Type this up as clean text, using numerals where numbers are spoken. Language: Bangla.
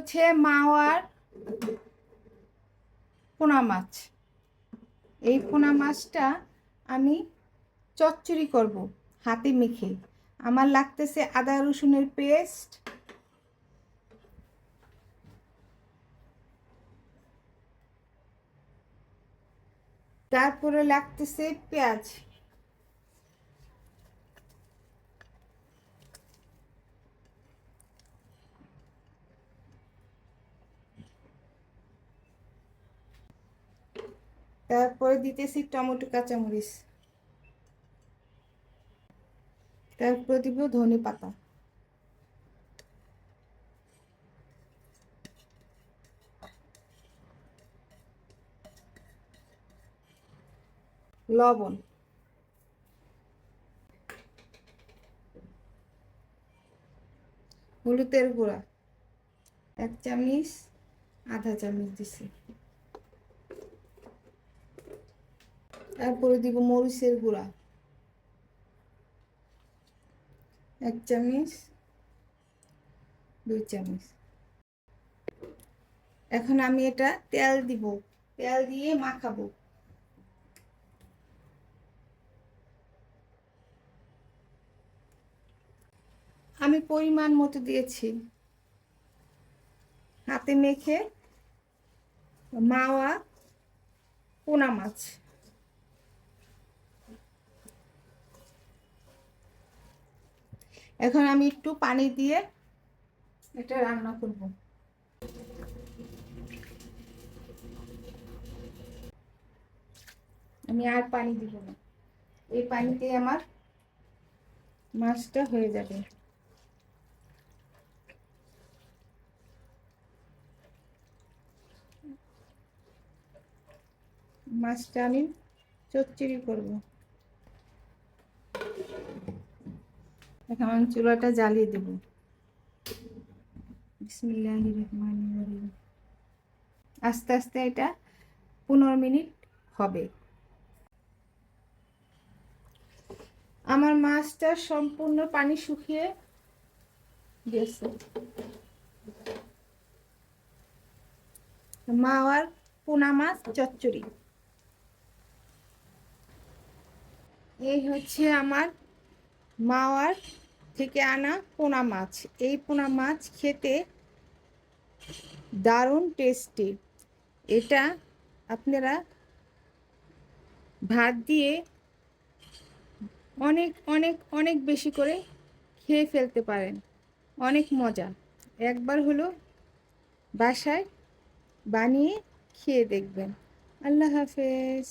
হচ্ছে মাওয়ার পোনা মাছ। এই পোনা মাছটা আমি চচ্চড়ি করব হাতে মেখে। আমার লাগতেছে আদা রসুনের পেস্ট, তারপরে লাগতেছে পেঁয়াজ, তারপরে দিতেছি টমেটো কাঁচামরিচ, তারপরে দিব ধনে পাতা, লবণ, হলুদের গুঁড়া 1 চামচ, আধা চামচ দিছি। তারপরে দিব মরিচের গুঁড়া 1 চামচ, 2 চামচ। এখন আমি এটা তেল দিব, তেল দিয়ে মাখাবো। আমি পরিমাণ মতো দিয়েছি। হাতে মেখে মাওয়া পোনা মাছ। এখন আমি একটু পানি দিয়ে এটা রান্না করব। আমি আর পানি দিব না, এই পানিতে আমার মাছটা হয়ে যাবে। মাছটা আমি চচ্চড়ি করব। এখন আমি চুলাটা জ্বালিয়ে দেব। বিসমিল্লাহির রহমানির রহিম। আস্তে আস্তে এটা 15 মিনিট হবে। আমার মাছটা সম্পূর্ণ পানি শুকিয়ে গেছে। মাওয়ার পোনা মাছ চচ্চড়ি। এই হচ্ছে আমার মাওয়ার থেকে আনা পোনা মাছ। এই পোনা মাছ খেতে দারুণ টেস্টি। এটা আপনারা ভাত দিয়ে অনেক অনেক অনেক বেশি করে খেয়ে ফেলতে পারেন। অনেক মজা। একবার হলো বাসায় বানিয়ে খেয়ে দেখবেন। আল্লাহ হাফেজ।